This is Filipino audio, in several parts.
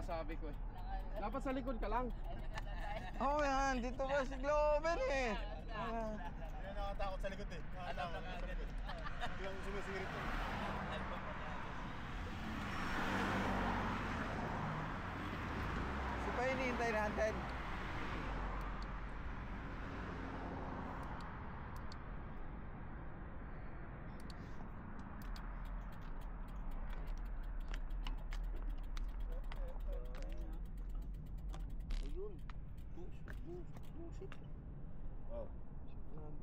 sinasabi ko eh. Dapat sa likod ka lang. Oo yan, dito ba si Glover eh. Hindi na nakatakot sa likod eh. Nakatakot sa likod. Biglang sumisirit eh. Si pa hinihintay natin. Ayun. Busit. Oh. Alam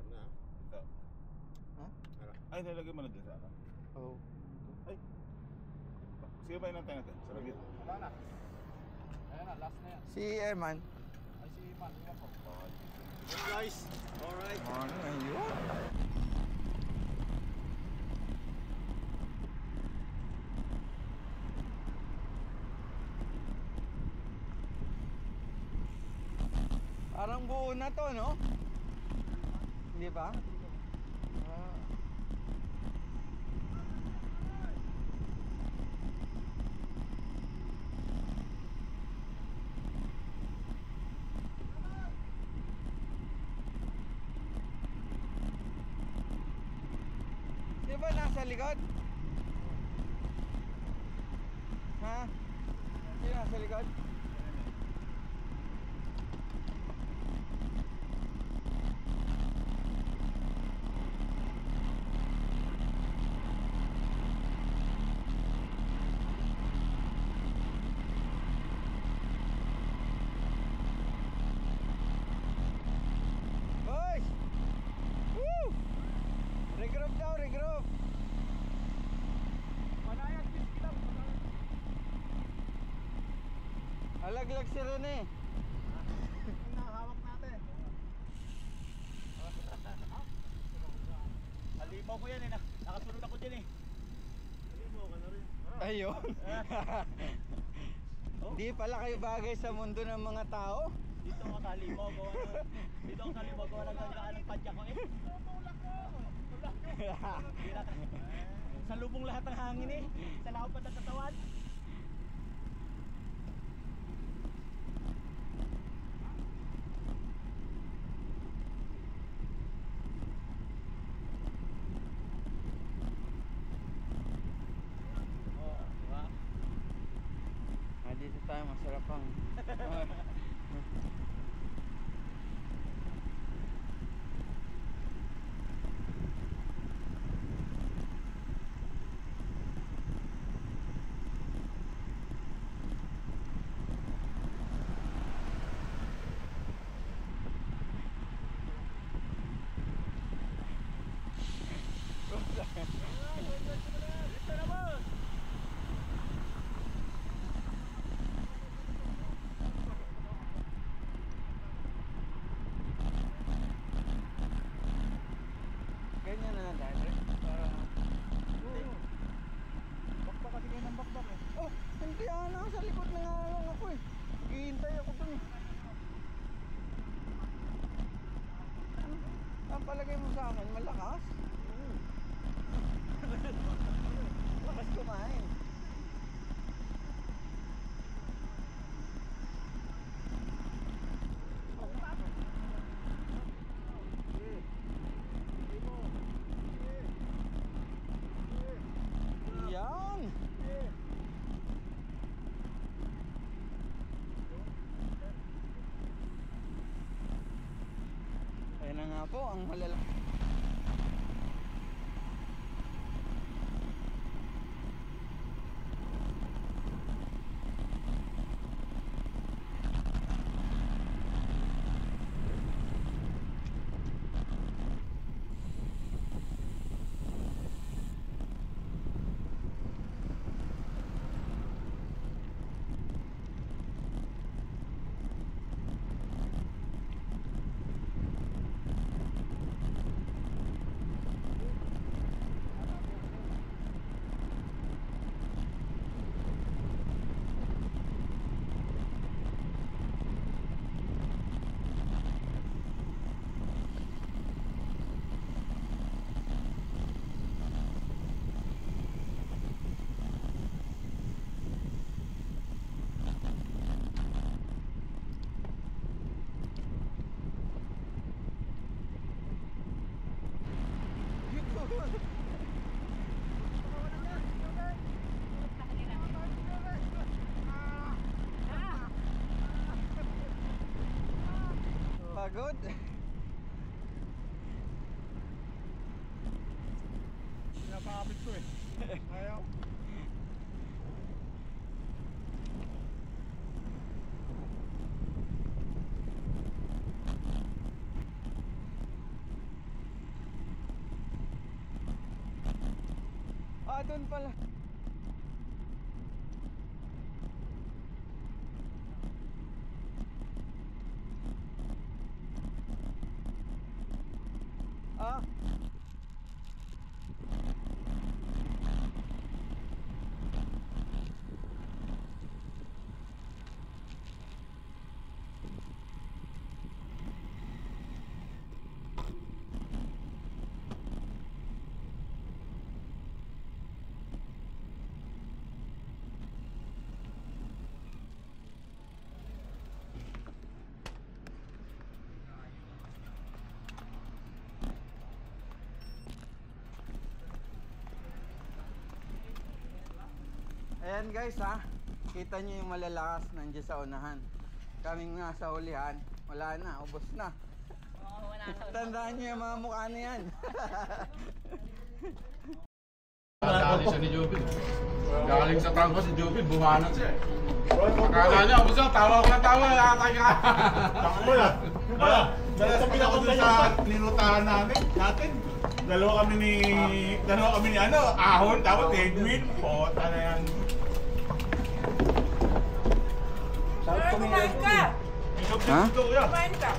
na. Ito. Ha? Ay, nilagay mo na din sa ano? Oo. Ay. Sige ba inantay natin? Sa lagyan. Wala na. Ayan na, last na yan. Si Erman. Ay si Iman, iwan ko. Hey guys! Alright. Ano ayun? Parang buo na to, no? Hindi ba? Ah. Di ba nasa likod? Ha? Di nasa likod? Boys! Woo! Regroup daw, regroup! Manayag, please kita. Alaglag si Rene. Ang nakahawak natin. Halimaw ko yan eh. Nakasunod ako dyan eh. Halimaw ka na rin. Ayun. Di pala kayo bagay sa mundo ng mga tao. Dito ako sa halimaw. Dito ako sa halimaw. Gawa ng ganggaan ng padya ko eh. Sa lubong lahat ng hangin eh. Sa lahat ng katawan. Oh, diba? Dito tayo masarap ang Dito na boss! ganyan na natin. Para Bakbak kasi kayo ng bakbak eh. oh, hindi nasa likod na nga lang ako eh. Hihintay ako dun. Ang palagay mo sa akin, malakas? Lakas kumain. Yan! Ayun na nga po, ang malalaki. Pagod. Pinapakapit ko eh. Ayaw. Ah, doon pala. Ah. Ayan guys ha, kita nyo yung malalakas nandiyan sa unahan. Kaming nasa hulihan, wala na, ubos na. Oo, wala na. Tandaan nyo yung mga mukha na yan. Dali siya ni Jubin. Galing sa Franco si Jubin, bumanan siya eh. Akala niya, ubos na, tawa ko na tawa, nakatay ka. Takbo na. Sabi ako dun sa linutahan natin. Dalawa kami ni ahon, tapos headwind. Pota na yan. Kumain ka! Ha? Kumain ka!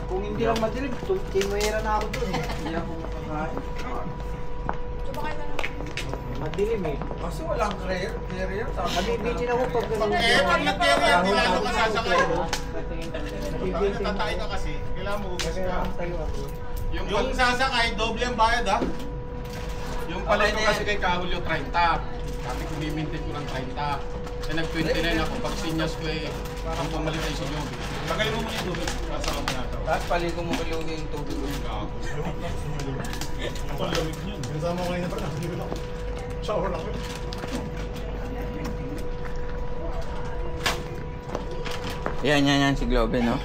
Kung hindi lang madilim, timwera na ako dun. Hindi ako makakain. Kumakain na naman. Madilim eh. Kasi walang carrier. Nabibitin ako pag Pag nag-carrier, hindi lalo ka sasakay. Pag natatay ka kasi, kailangan mo gugas ka. Yung sasakay, doble ang bayad ha. Yung pala ito kasi kay Kahulyo 30. Sabi ko mimintin ko ng 30. Eh nag-29 ako, pag sinyas ko eh, ang pumalit ay si Jubin. Tagal mo muna yung tubig. Kasama mo na ito. Tapos paligo mo kalugi yung tubig ko. Ito ang lamig niyan. Kasama ko kanina pa na. Hindi ko lang. Shower lang ko. Yan si Globe, no?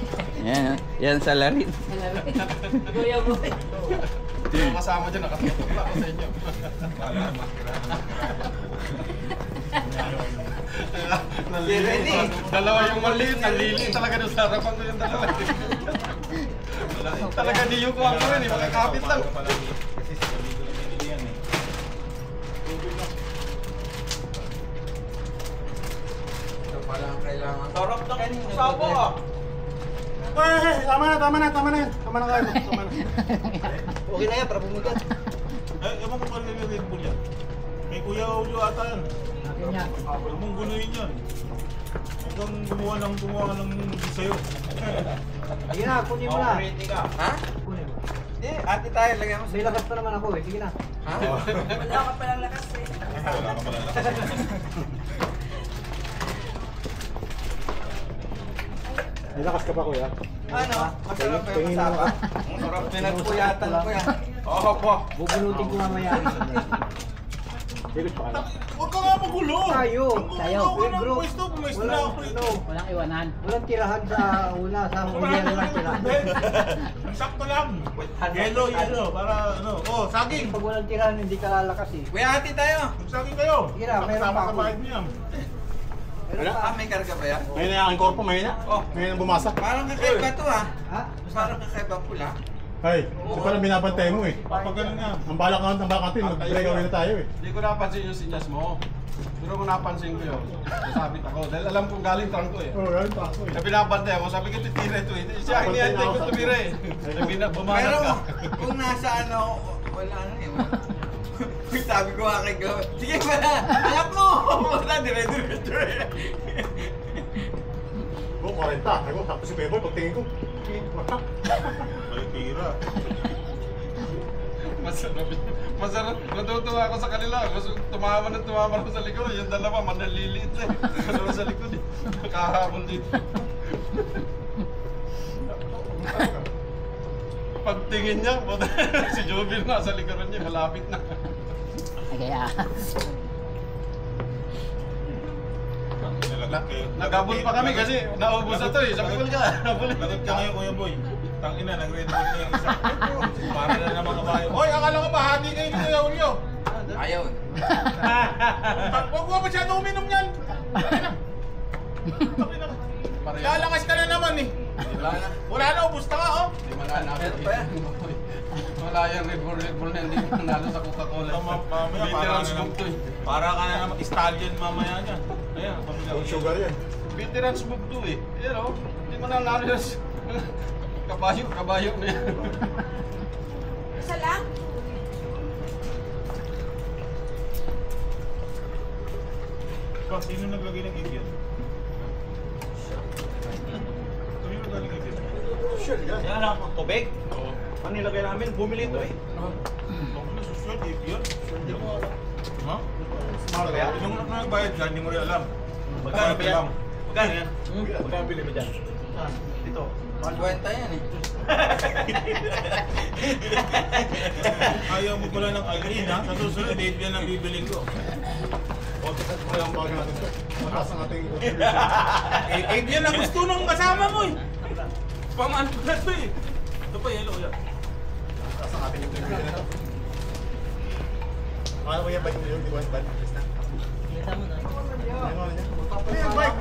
Yan sa larin. Kuya mo. Hindi ko kasama dyan, nakatutok na ako sa inyo. Dalawa yung maliit, naliliit talaga doon sa harapan ko yung dalawa. Talaga niyo ko ako rin, makakapit lang. Kasi sa gabi ko lang pinili yan eh. Ito pala ang kailangan. Sarap na kayo sabo ah. Tama na yan. Tama na kayo. Tama na. Okay na yan, para pumunta. Ewan ko kung yung Red Bull yan. May Kuya Julio ata yan. Huwag mong gunuhin yan. Huwag kang gumawa ng sa'yo. Sige na, kunin mo na. Ha? Kunin mo. Hindi, ate tayo, lagyan mo May lakas pa naman ako eh. Sige na. Ha? Wala ka palang lakas eh. Wala ka malalakas. May lakas ka pa kuya? Ano? Masarap ba yung masapa? Masarap. Pinagpuyatan ko yan. Oo po. Bubunutin ko mamaya. Huwag ka nga magulo! Tayo. Huwag ka ng pwesto, pumesto na ako ito. Walang iwanan. Walang tirahan sa una. Sa huli walang tirahan. Sakto lang. Yellow, para ano. Oh, saging. Pag walang tirahan, hindi ka lalakas eh. Kuya, ate tayo. Saging kayo. Sige na, mayroon Kasama pa sa ako. bahay niya. Ah, may karga ba yan? May na yung aking korpo, may na. Oh. May na bumasa. Parang kakaiba to ha. Ha? Parang kakaiba pula. Ay, ito pala binabantay mo eh. Pag ganun nga, ang balak natin, mag-break away na tayo eh. Hindi ko napansin yung sinyas mo. Pero kung napansin ko yun, nasabit ako. Dahil alam kong galing trangko eh. Oo, ganun pa ako eh. Na binabantay ako, sabi ko titira ito eh. Siya ang niantay ko tumira eh. Bumanat Pero ka. kung nasa ano, wala na eh. Sabi ko kay Globe, sige pala, anak mo! Wala, dire-diretso eh. Oo, 40. Ako, tapos si Peboy, pagtingin ko. May tira. Masarap. Natutuwa ako sa kanila. Tumawa na sa likod. Yung dalawa, manaliliit eh. Dalawa sa likod eh. Nakahabol dito. Pagtingin niya, si Jubin na sa likuran niya, malapit na. Kaya. Nagabol pa kami kasi naubos na to eh. Sabi ko ka. Lagot ka ngayon, Kuya Boy. Tangina, nag-ready na yung isa. Para na naman kabayo. Hoy, akala ko bahati kayo ni Kuya Julio. Ayaw. Huwag mo masyado uminom yan. Lalakas ka na naman eh. Wala na, ubus na ka oh. Hindi mo na wala yung Red Bull na hindi mo nanalo sa Coca-Cola. Mamaya Veteran smoke to eh. para ka na naman stallion mamaya niya. Ayan, sugar yan. Veteran smoke to eh. Yan o, hindi mo nanalo sa kabayo na yan. Isa lang? Sino naglagay ng idiot? Sino naglagay ng idiot? Yan ako, tubig. Oo. Ano nilagay namin? Bumili ito eh. Ako na susunod, idiot. Ha? Mahal kaya? Nung nagbayad ka, hindi mo rin alam. Magkano ba yan? Alam. Magkano yan? Magkano bili mo dyan? Ito. Kwenta yan eh. Ayaw mo pala ng alin ha? Sa susunod, date yan ang bibili ko. Ang bagay natin ito. Mataas ang ating Eh, yan ang gusto nung kasama mo eh. Pang-ano na ito eh. Ito pa, yellow yan. mataas ang ating contribution nito. Ano ba yan? Bike mo yun? Di ba yung bike? Krista? Ano niya? Ano bike?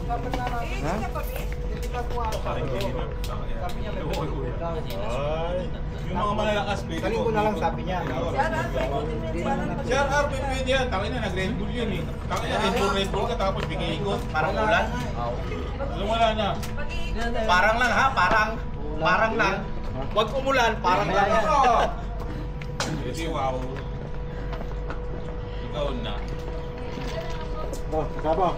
Isa ka pa, Bin? Ay. Yung mga malalakas, pwede Kaling ko na lang sabi niya. Yan, ang pwede din yung parang Sir RP, pwede yan. Tangin na, nag-Red Bull yun eh. Tangin na, Red Bull ka tapos bigay ikot. Parang ulan? Ano wala na? pag-iikot. Parang lang ha, parang lang. Huwag umulan, parang lang. Kasi wow. Ikaw na. Oh, kaba.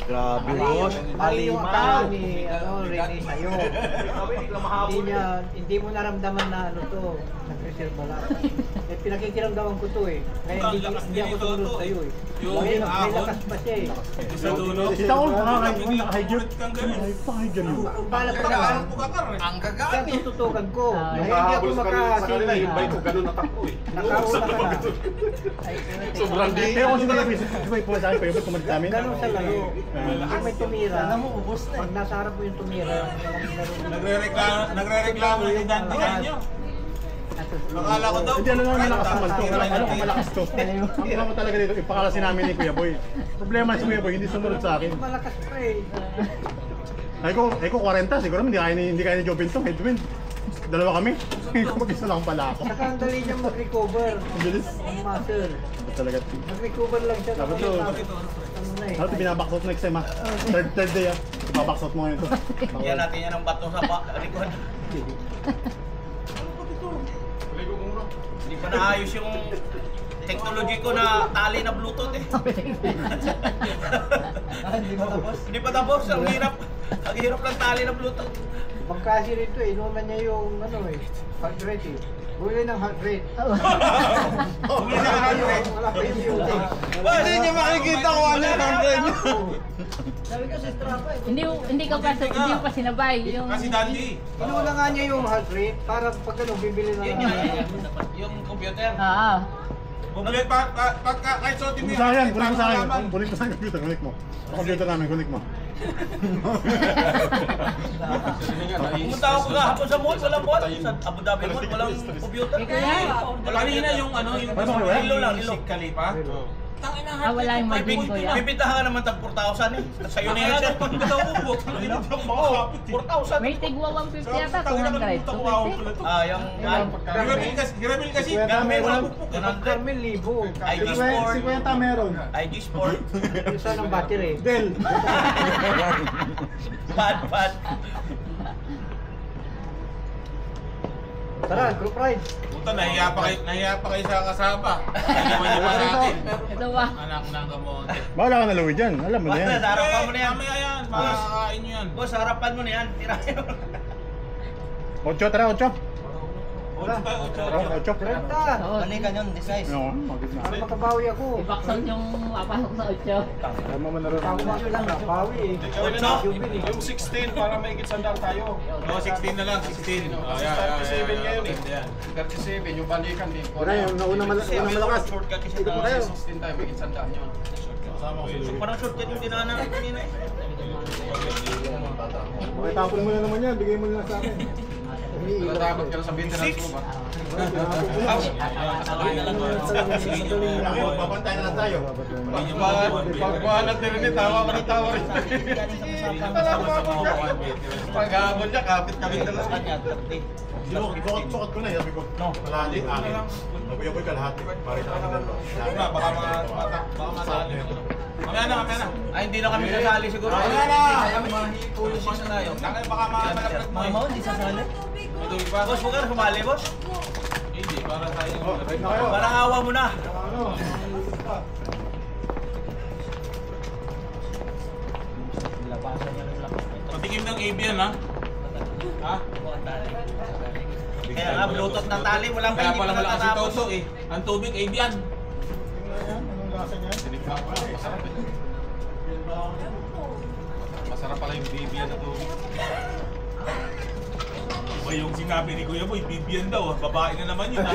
Grabe, boss. Mali yung akala ni Rene sa'yo. Hindi mo naramdaman na ano to, nag-reserve lang. Eh, pinagkikiramdaman ko to eh. Kaya hindi ako sumunod sa'yo eh. May lakas pa siya eh. Sa dulo. Kita ko, High jump kang ganun. Kung pala pa naman, Parang pukakar eh. Ang kaya gagaan eh. tututugan ko. Yung Ay, hindi ako kahabol sa kanila, makasili. yung bike ko ganun natakbo eh. Nakauna ka na. Sobrang di. Kaya kung sino nag-visit, sabay po sa akin, pwede kumalik namin. Ganun sa laro. Kung may tumira, pag nasa harap mo yung tumira, Nagre-reklamo na ni Dante kanyo. Akala ko daw. Hindi, ano naman malakas naman to. Ano kung malakas to? Ang problema talaga dito, ipakalasin namin ni Kuya Boy. Problema si Kuya Boy, hindi sumunod sa akin. malakas pa eh. Ay ko 40, siguro hindi kaya ni Joe Bintong, Edwin. Dalawa kami. Mag-isa lang pala ako. Saka ang dali niya mag-recover. Ang bilis. Ang muscle. Ito talaga. Mag-recover lang siya. Dapat to. Ano na eh. Ano ito binabacksot next time ha? Third day ha? Ibabacksot mo ngayon ito. Yan natin yan ng bato sa likod. Hindi pa naayos yung technology ko na tali na Bluetooth eh. Hindi pa tapos. Ang hirap. Ang hirap ng tali na Bluetooth. Pagkasi rito eh, inuman niya yung ano eh, heart rate eh. Buli ng heart rate. Bumili na ng heart rate. Wala pa yung beauty. Hindi niya makikita kung ano yung content niya. Hindi ko pa sinabay yung Kasi Dante. Inuna nga niya yung heart rate para pag ano, bibili na Yun lang. yung computer. Bumili pagka kahit sa team Sa akin, kunik mo sa akin. Kunik mo sa akin computer, kunik mo. Sa computer namin, kunik mo. Pumunta ako kahapon sa mall, walang mall. Sa Abu Dhabi mall, walang computer. Kanina yung ano, yung Ilo lang, ilo. Kalipa. wala yung mobile ko yan. Bibitahan ka naman tag 4,000 eh. Sa'yo na yan, sir. Oo, 4,000. May tigwa 150 yata, 200. 250. Ah, yung Hiramil kasi. gamit mo. Carmen libo. IG Sport. 50 meron. IG Sport. Isa ng battery. Del. Bad. Tara, group ride. Puta, nahiya pa kayo sa kasama. Hindi mo niya pa sa akin. Ito ba? Anak ng kamote. Bahala ka na Louie dyan, alam mo na yan. Sa harapan mo na yan. Mamaya yan, makakain nyo yan. Boss, sa harapan mo na yan. Tira yun. 8, tara 8. Ocho. 30. Balikan yun, decisive. No, magit na. Para makabawi ako. Ibaksan yung mapasok sa 8. Tama mo na rin. Ako lang, nabawi eh. Yung 16 para maigit sandal tayo. Oo, 16 na lang, 16. Kasi 37 ngayon eh. 37, yung balikan din. Wala yung unang malakas. Shortcut kasi Ikot mo tayo. 16 tayo, may sandaan yun. Parang shortcut yung dinaanan ko kanina eh. Makitapon mo na naman yan, bigay mo na lang sa akin. Natatakot ka na sa maintenance mo ba? Babantay na lang tayo. Pagbuhanat din rin, tawa ka ng tawa rin. Pag-aabon niya, kapit kami na lang. Sukot ko na, sabi ko. Malali akin. Nabuyaboy ka lahat. Parita ka na Baka masali. Mamaya na. Ay, hindi na kami sasali siguro. Mamaya na! Kaya mahipo yung season na yun. Baka malapit mo. Mama, hindi sasali. May tubig pa. Boss, huwag ka na sumali, boss. Hindi, para tayo. Right na kayo. Parang awa mo na. Ano? Patikim ng AB yan ha? Ha? Kaya nga, bluetooth ng tali, walang Kaya hindi pala pa malakas si natatapos. Toto eh. Ang tubig AB yan. Anong lasa niya? Masarap pala yung Bibian na to. Iba yung sinabi ni Kuya Boy, Bibian daw. Babae na naman yun ha.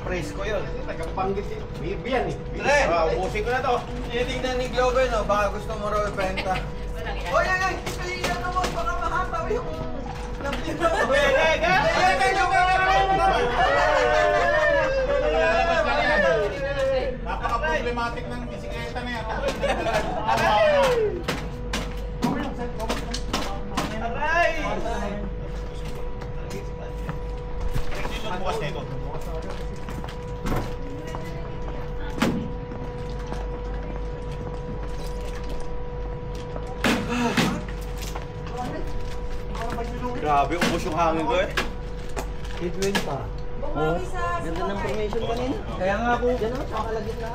Praise ko yun. Nagkapanggit si Bibian eh. Tre, ubusin ko na to. Tinitingnan ni Glover, no? Baka gusto mo raw ibenta. Oy, ay! Kaliyan na mo! Baka mahataw yung... Napaka-problematic ng bisikleta na yan. Aray! Sino bukas nito? Grabe, ubos yung hangin ko eh. Headwind pa. Bumawi sa Ganda ng formation kanina. Kaya nga ako. Diyan o, sa kalagit na.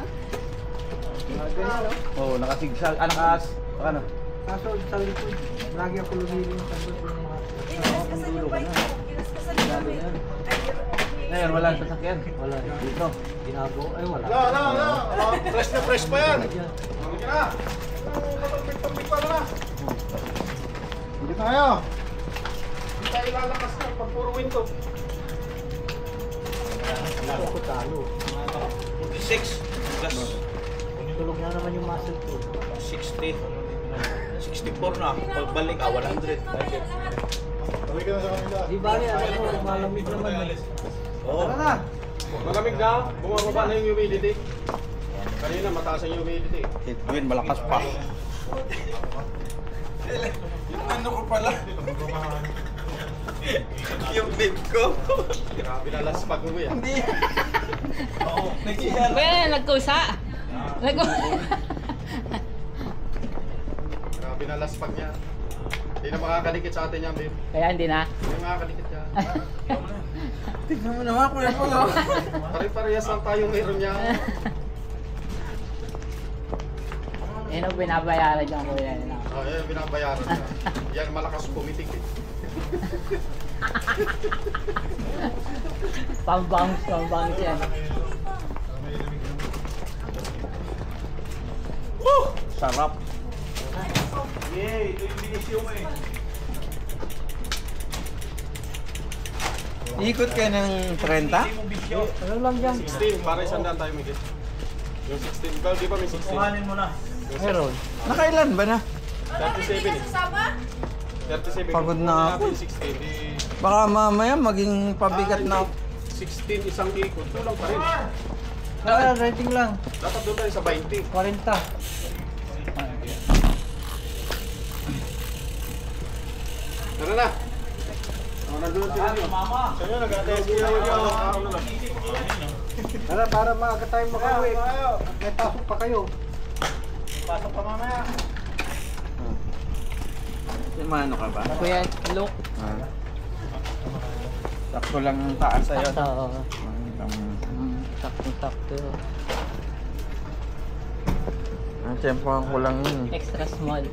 Ganyan o. Oo, nakasigsag. Ano? Kaso sa likod, lagi ako lumili sa likod ng mga... Kinaskasan yung bike ko. Kinaskasan yung Lalo bike. yan. Ngayon, wala ang sasakyan. Wala. Dito, ginago. Ay, wala. Wala. Fresh na fresh pa yan. Diyan. Sige na. Matapik pa na. Hindi tayo. Hindi tayo lalakas na pag puro window. Ito ko talo. 46. Plus Tulog na naman yung muscle ko. 60. 64 na. Pagbalik, 100. Tawag ka na sa kanila. Di ba yan? Ano, malamig naman. Oo. Tara na! Malamig na, bumababa na yung humidity. Kanina mataas ang humidity. Headwind, malakas pa. Yung ano ko pala. Yung bib ko. Grabe na laspag mo yan. Hindi. Oo, nagsiyar. Well, nagkusa. Grabe na laspag niya. Hindi na makakadikit sa atin yan, babe. Kaya hindi na. Hindi na makakadikit yan. Tignan mo naman, kuya po. Pare-parehas lang tayo meron niya. Yan ang binabayaran dyan ko yan. Oh, yan binabayaran niya. Yan malakas pumitik eh. Pang-bounce yan. Sarap. Yay, ito yung binisyo mo eh. Ikot kayo ng 30? Ano lang dyan? 16, para isang daan tayo may Yung 16, well, di ba may 16? Kuhanin mo na. Meron. Nakailan ba na? 37 eh. Sasama? 37. Pagod na ako. 16, di Baka mamaya maging pabigat na. 16 isang ikot. Tulang pa rin. Rating lang. Dapat doon tayo sa 20. 40. Tara na. Oh, nandun sila niyo. Mama. Sa'yo, nag-attest ko yung araw na lang. Tara, para maaga tayo makauwi. May pasok pa kayo. Pasok pa mamaya. Ano ka ba? Kuya, look. Sakto lang ang taas sa'yo. Sakto. Sakto. Ang tiyempohan ko lang yun. Extra small.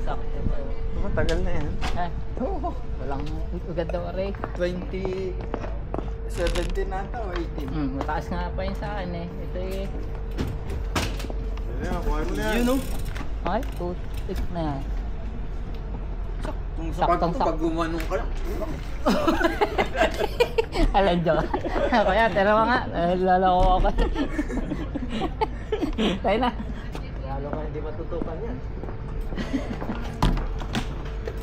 Sakto. Matagal na yan. Eh, oo. Walang ugad daw rin. 2017 nata o 18? Mataas nga pa yun sa akin eh. Ito eh. Ayan, kuhain mo na yan. Yun o. Okay, toothpick na yan. Kung Saktong pag gumanong ka lang. Alam dyan. Kaya, tira mo nga. Lalako ako. Tayo na. Lalo ka hindi matutukan yan.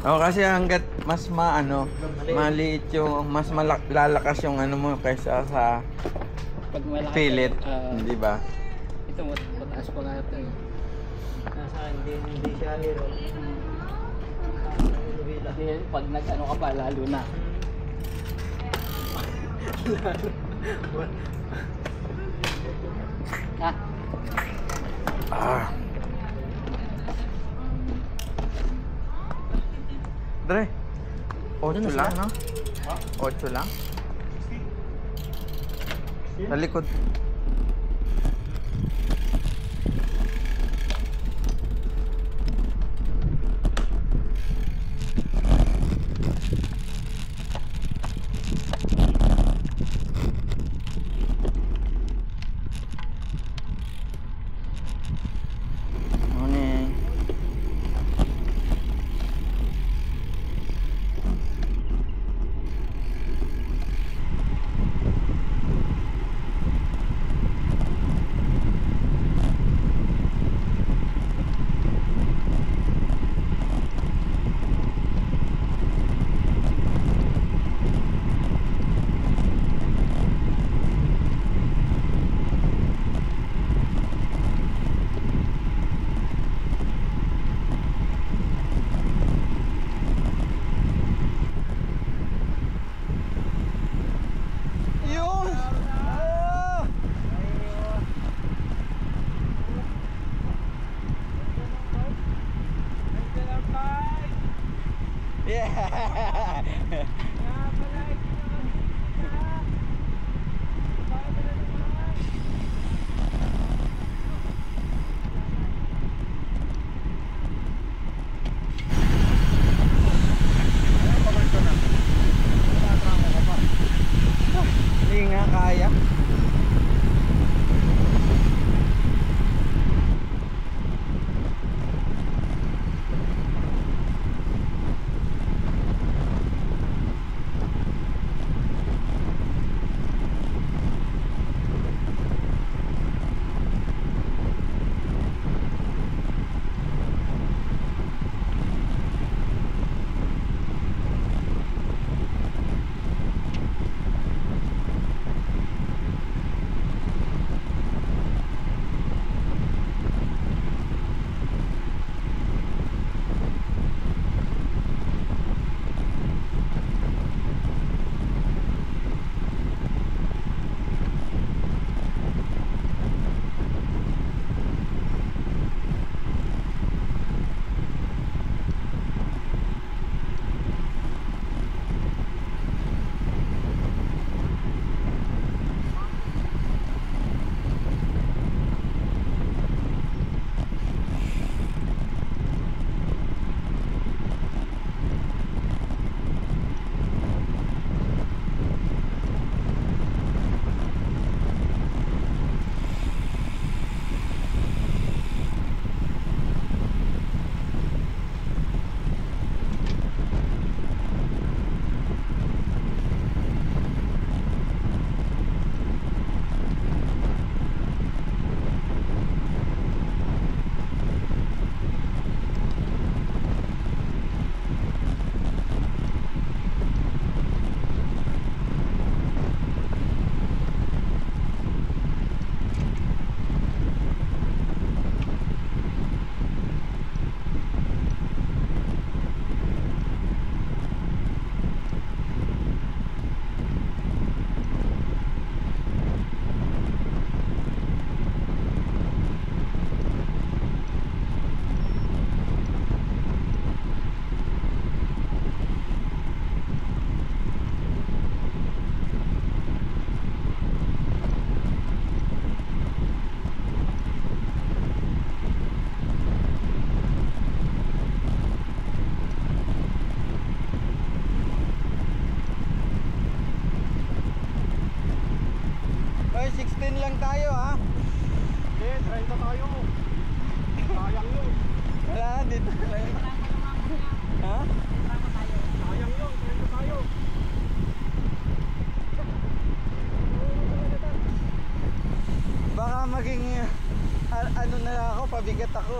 Oo, kasi hanggat mas maliit yung, mas lalakas yung ano mo kaysa sa Pag malaki. pilit. Di ba? Ito, mataas pa nga ito eh. Nasaan, hindi siya hero. Kasi pag nag-ano ka pa, lalo na. Ha? Dre, 8 lang, no? 8 lang? Sa likod. Morning. Yun! Yeah! Hindi nga kaya. tayo. Sayang yun. Wala, dito na lang. Ha? Sayang yun, 30 tayo. Baka maging ano na lang ako, pabigat ako.